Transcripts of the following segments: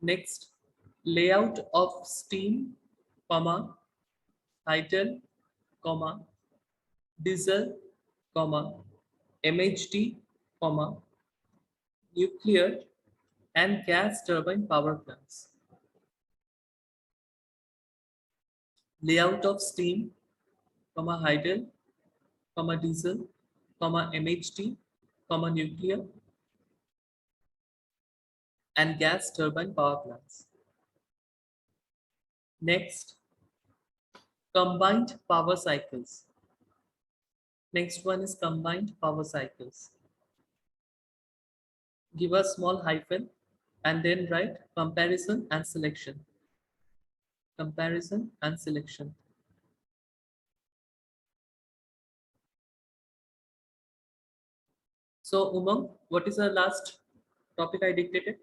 Next, layout of steam, comma, hydel, comma, diesel, comma, MHD, comma, nuclear and gas turbine power plants. Layout of steam, comma, hydel, comma, diesel, comma, MHD, comma, nuclear and gas turbine power plants. Next, combined power cycles. Next one is combined power cycles. Give a small hyphen and then write comparison and selection. Comparison and selection. So Umang, what is the last topic I dictated?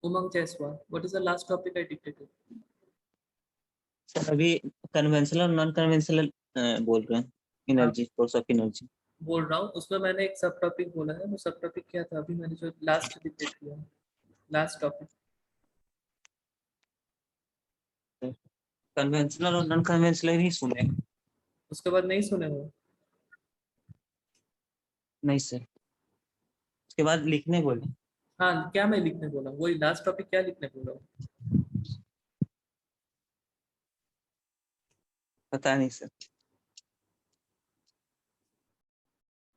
Umang Jaiswal, what is the last topic I dictated? Sir अभी conventional non conventional बोल रहे हैं, energy, source of energy बोल रहा हूँ, उसमें मैंने एक सब टॉपिक बोला है। वो सब टॉपिक क्या था अभी मैंने जो लास्ट डिक्टेट किया, लास्ट टॉपिक? कन्वेंशनल और नॉन कन्वेंशनल ही सुने। उसके बाद नहीं सुने हो? नहीं सर, उसके बाद लिखने बोले। हाँ, क्या मैं लिखने बोला? वही लास्ट टॉपिक क्या लिखने बोला? पता नहीं सर।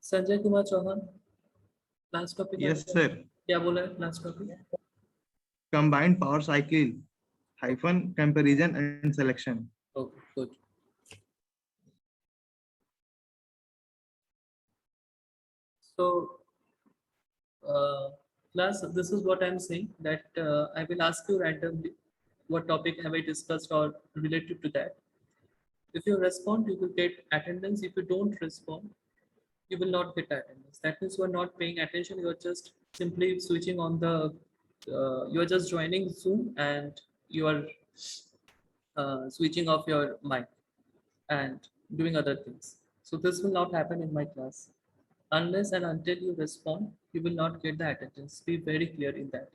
Sanjay Kumar Chauhan, last topic yes sir, क्या बोला है? Last topic combined power cycle hyphen comparison and selection. Okay, good. So, class, this is what I'm saying, that I will ask you randomly what topic have I discussed or related to that. If you respond, you will get attendance. If you don't respond, you will not get attendance. That means you are not paying attention. You are just simply switching on the, you are just joining Zoom and you are switching off your mic and doing other things. So this will not happen in my class. Unless and until you respond, you will not get the attendance. Be very clear in that.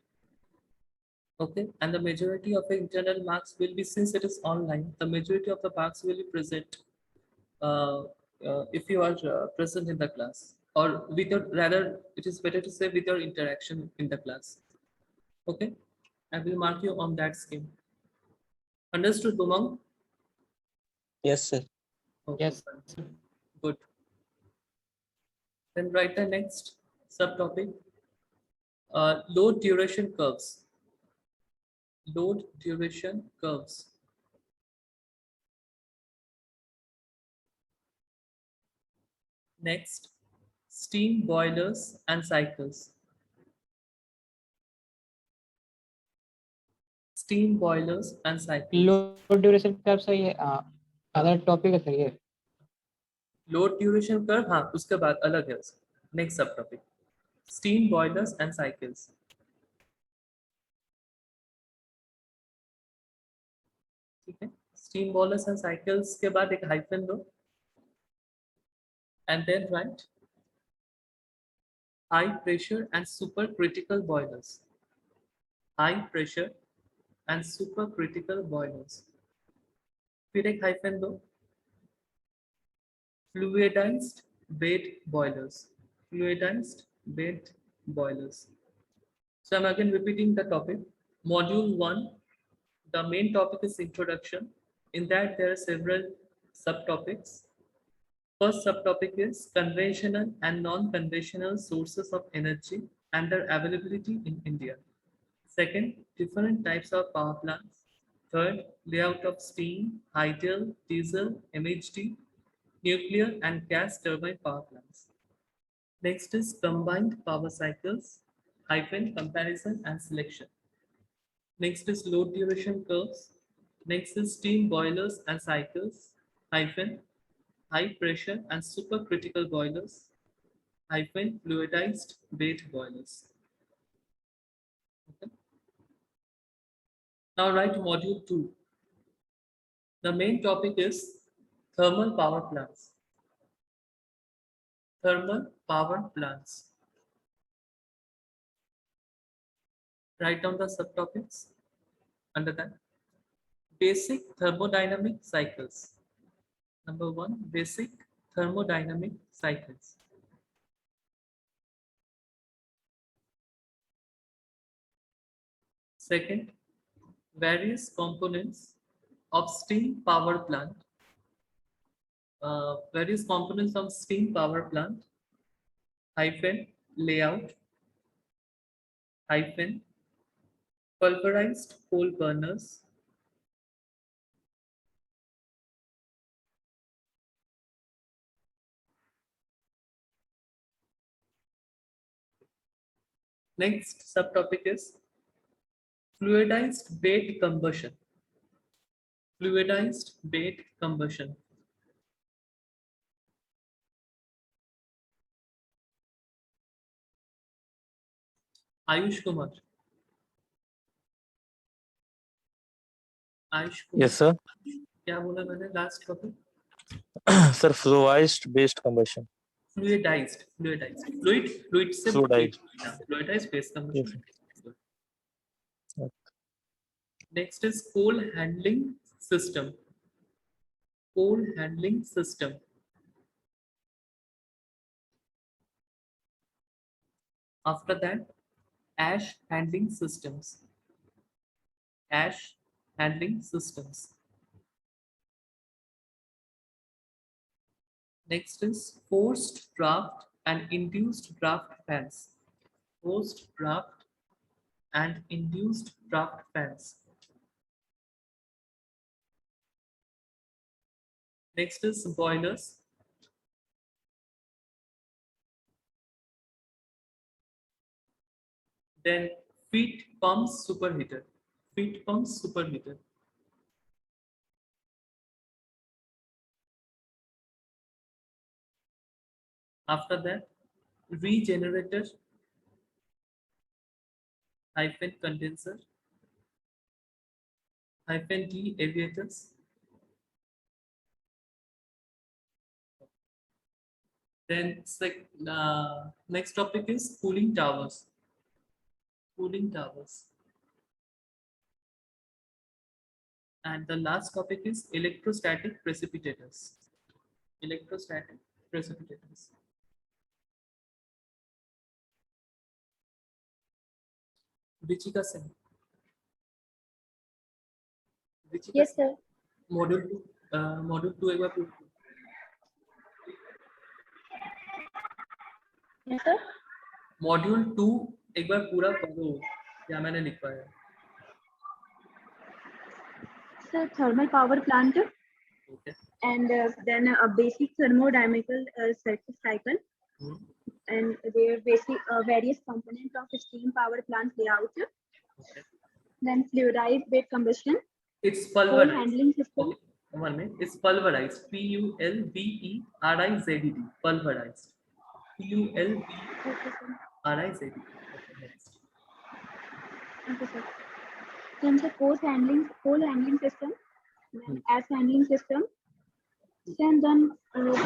Okay, and the majority of the internal marks will be, since it is online, the majority of the marks will be present uh, if you are present in the class, or with your, rather it is better to say with your interaction in the class. Okay, I will mark you on that scheme. Understood, Bumang? Yes sir. Okay, Yes. good. Then write the next subtopic, load duration curves. Load duration curves. Next, steam boilers and cycles. Steam boilers and cycles. Load duration curve सही है, other topic है sir ये। Load duration curve, हाँ, उसके बाद अलग है उसका। नेक्स्ट सब topic, steam boilers and cycles. ठीक है, स्टीम बॉयलर्स एंड साइकिल्स के बाद एक हाइफन दो and then right high pressure and super critical boilers. High pressure and super critical boilers. फिर एक हाइफन दो, fluidized bed boilers. Fluidized bed boilers. So I'm again repeating the topic. Module 1, the main topic is introduction. In that there are several subtopics. First subtopic is conventional and non-conventional sources of energy and their availability in India. Second, different types of power plants. Third, layout of steam, hydel, diesel, MHD, nuclear and gas turbine power plants. Next is combined power cycles, hyphen comparison and selection. Next is load duration curves. Next is steam boilers and cycles, hyphen high pressure and supercritical boilers, hyphen fluidized bed boilers. Okay. Now write module 2. The main topic is thermal power plants. thermal power plants. Write down the subtopics under that. Basic thermodynamic cycles. Number 1, basic thermodynamic cycles. Second, various components of steam power plant. Various components of steam power plant hyphen layout hyphen pulverized coal burners next subtopic is fluidized bait combustion. Fluidized bait combustion. Ayush Kumar. Ayush Kumar Yes, sir. क्या बोला मैंने last topic Sir, fluidized based combustion. fluidized fluid से Fluidized. fluidized base combustion. Okay. Next is coal handling system. Coal handling system. After that, ash handling systems. Ash handling systems. Next is forced draft and induced draft fans. Forced draft and induced draft fans. Next is boilers. Then feed pumps superheater. Feed pumps superheater. After that, regenerator hyphen condenser hyphen D aviators. Then next topic is cooling towers. Cooling towers. And the last topic is electrostatic precipitators. Electrostatic precipitators. Vichika Sen. Yes, sir. Module 2. Module 2 एक बार पूरा- Yes, sir. Module 2 एक बार पूरा पढ़ो क्या मैंने लिखवाया Sir, thermal power plant okay and then a basic thermodynamical cycle and their basic various components of steam power plant layout. Okay Then fluidized bed combustion, it's coal pulverized handling system. okay one minute it's pulverized PULVERIZED pulverized Okay, sir. PULVERIZED okay next Okay, sir. Then the coal handling system, then ash handling system. Then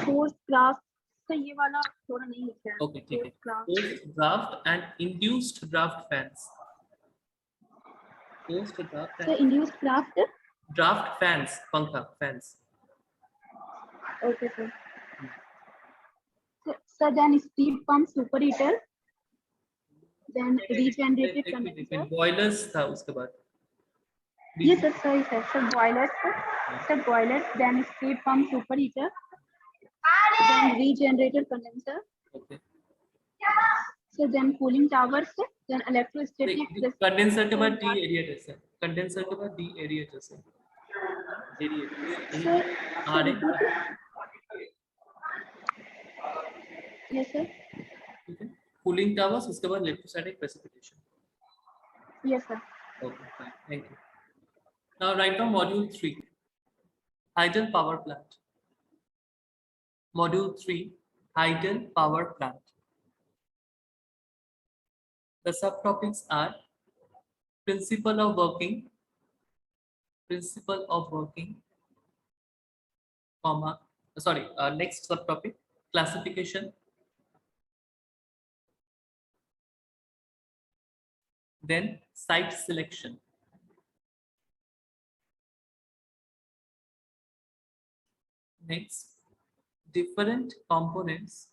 force craft. So ये वाला थोड़ा नहीं लिखा है. okay ठीक है Force craft. post draft and induced draft fans post draft So and induced craft. draft fans पंखा fans Okay, sir. So then steam pump superheater. Then regenerated condenser. boilers था उसके बाद Yes, sir. Sorry, sir. So boilers. So boilers. Then steam pump superheater. Then regenerated condenser. okay So then cooling towers. Then electrostatic. Condenser के बाद D एरिएटर्स है condenser के बाद D एरिएटर्स है Sir, आ रहे yes, sir. ठीक है कूलिंग टावर्स उसके बाद electrostatic precipitation Yes, sir. okay fine thank you now write down module 3 hydel power plant module 3 hydel power plant the subtopics are principle of working comma sorry next subtopic classification Then site selection. Next, different components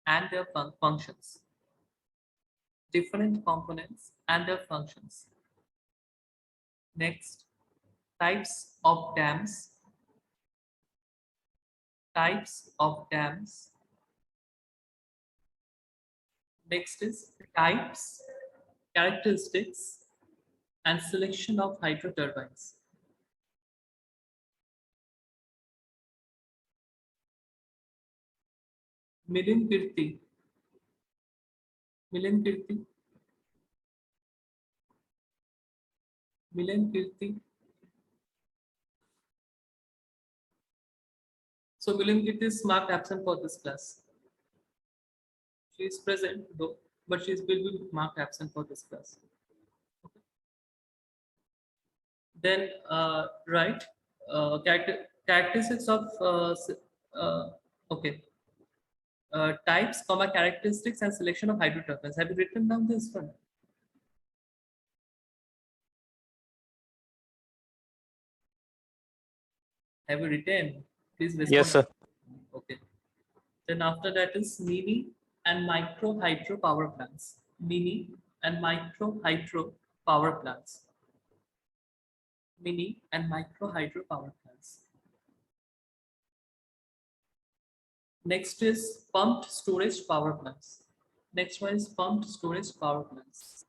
and their functions. Different components and their functions. Next, types of dams. Types of dams. Next is types, characteristics, and selection of hydro turbines. Milind Kirti. Milind Kirti. Milind Kirti. So Milind Kirti is marked absent for this class. She is present though, but she will be marked absent for this class. Okay. Then right, characteristics of okay. Types, comma, characteristics, and selection of hydro turbines. Have you written down this one? Have you written? Please respond. Yes, sir. Okay. Then after that is mini and micro hydro power plants. Mini and micro hydro power plants. Mini and micro hydro power plants. Next is pumped storage power plants. Next one is pumped storage power plants.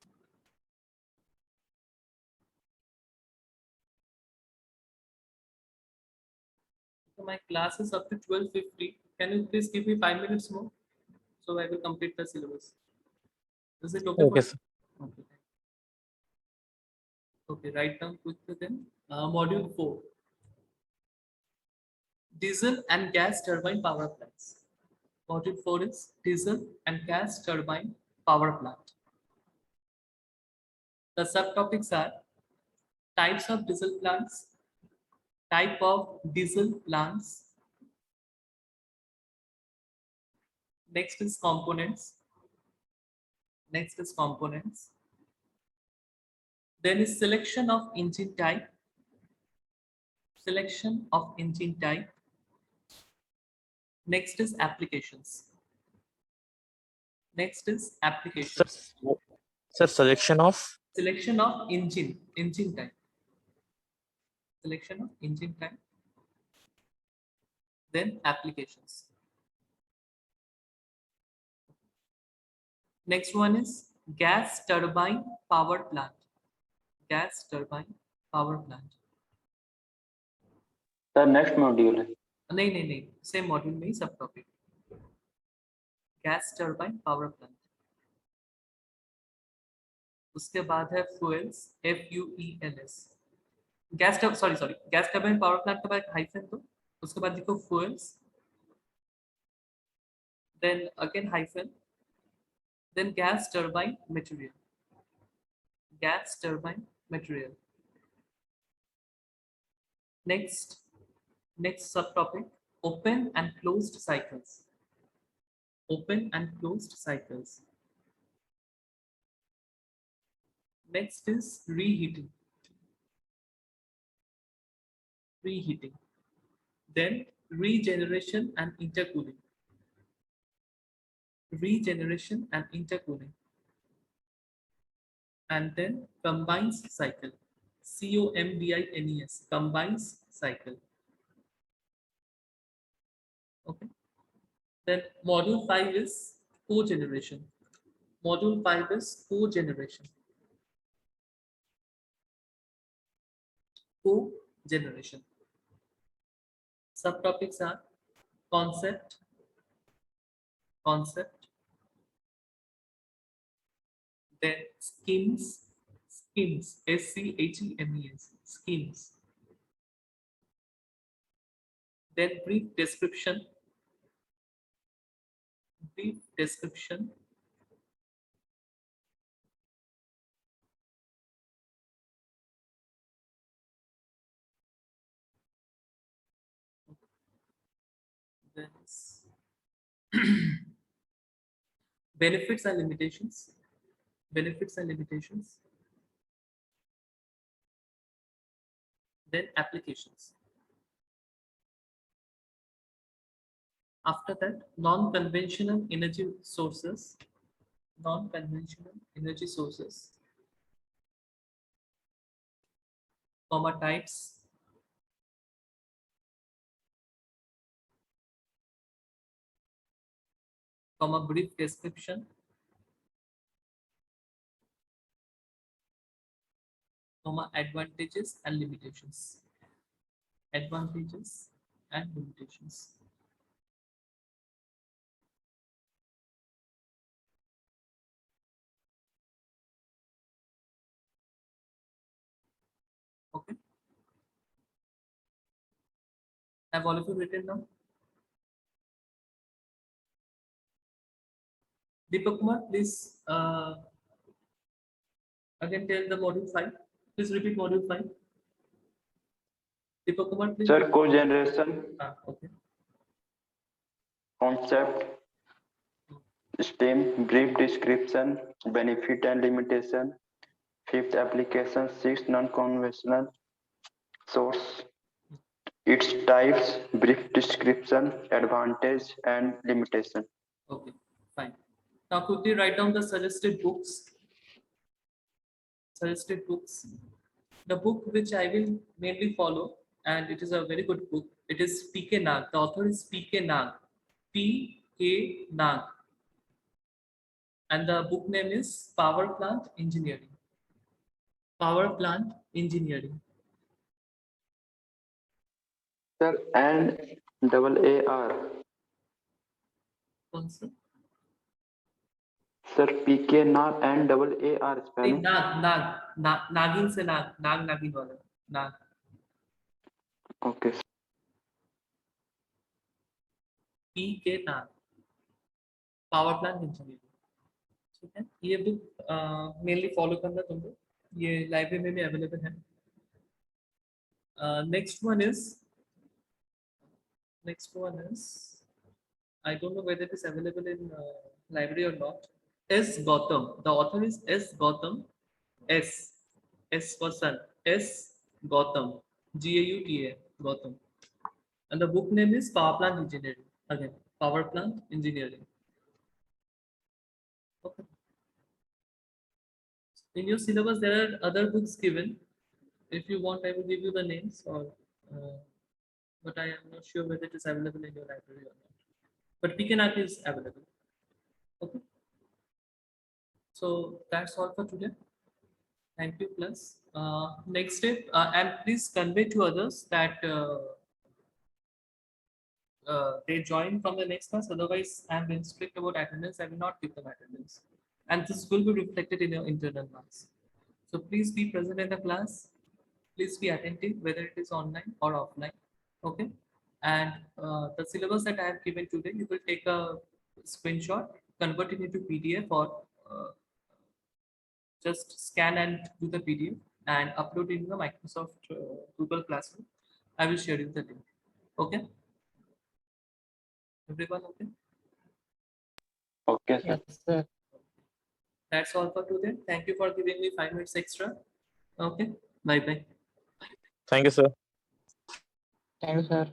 So my class is up to 12:50. Can you please give me 5 minutes more? So I will complete the syllabus. Is it okay? Okay, for sir. you? Okay. Okay, write down quickly then. Module 4. Diesel and gas turbine power plants. Module 4 is diesel and gas turbine power plant. The subtopics are types of diesel plants, type of diesel plants. Next is components. Next is components. Then is selection of engine type. Selection of engine type. Next is applications. Next is Sir, applications. sir, selection of Selection of engine type. Selection of engine type. Then applications. Next one is gas turbine power plant. Gas turbine power plant. Sir next module है नहीं same module में ही सब topic gas turbine power plant उसके बाद है fuels FUELS gas turbine power plant के बाद हाइफन दो उसके बाद लिखो fuels then again hyphen then gas turbine material next subtopic open and closed cycles next is reheating then regeneration and intercooling and then combines cycle COMBINES combines cycle. Okay, then module 5 is cogeneration. Subtopics are concept, then schemes, SCHEMES, schemes, then brief description, then benefits and limitations, benefits and limitations, then applications. After that, non-conventional energy sources, non-conventional energy sources, comma types, comma brief description, comma advantages and limitations, advantages and limitations. Okay. Have all of you written down? Deepak Kumar, please again tell the module 5. Please repeat module 5. Deepak Kumar, please. Sir, cogeneration, Okay. concept, STEM, brief description, benefit and limitation. Fifth application, sixth non-conventional source. Its types, brief description, advantage and limitation. Okay, fine. Now quickly write down the suggested books. Suggested books. The book which I will mainly follow, and it is a very good book. It is P.K. Nag. The author is P.K. Nag. P.K. Nag. And the book name is Power Plant Engineering. Power Plant Engineering. Sir, and AAR. कौन सा? Sir, PK Nag and AAR नहीं, spelling. नागिन से नागिन वाला नाग. Okay. P.K. Nag. Power plant engineering. ठीक है, ये बुक मेनली फॉलो करना तुम लोग. ये लाइब्रेरी में भी अवेलेबल है. Next one is I don't know whether it is available in library or not. S. Gautam. The author is S. Gautam. S for sun. S. Gautam. Gauta. Gautam. And the book name is Power Plant Engineering. Again, Power Plant Engineering. Okay. In your syllabus, there are other books given. If you want, I will give you the names, or but I am not sure whether it is available in your library or not. But P.K. Nag is available. Okay. So that's all for today. Thank you. Plus, next step, and please convey to others that they join from the next class. Otherwise, I am being strict about attendance. I will not give them attendance, and this will be reflected in your internal marks. So please be present in the class. Please be attentive, whether it is online or offline. Okay. And the syllabus that I have given today, you will take a screenshot, convert it into PDF, or just scan and do the PDF and upload it in the Microsoft Google Classroom. I will share you the link. Okay. Everyone okay? Okay, sir. Yes, sir. That's all for today. Thank you for giving me 5 minutes extra. Okay. Bye bye. Thank you, sir. Thank you, sir.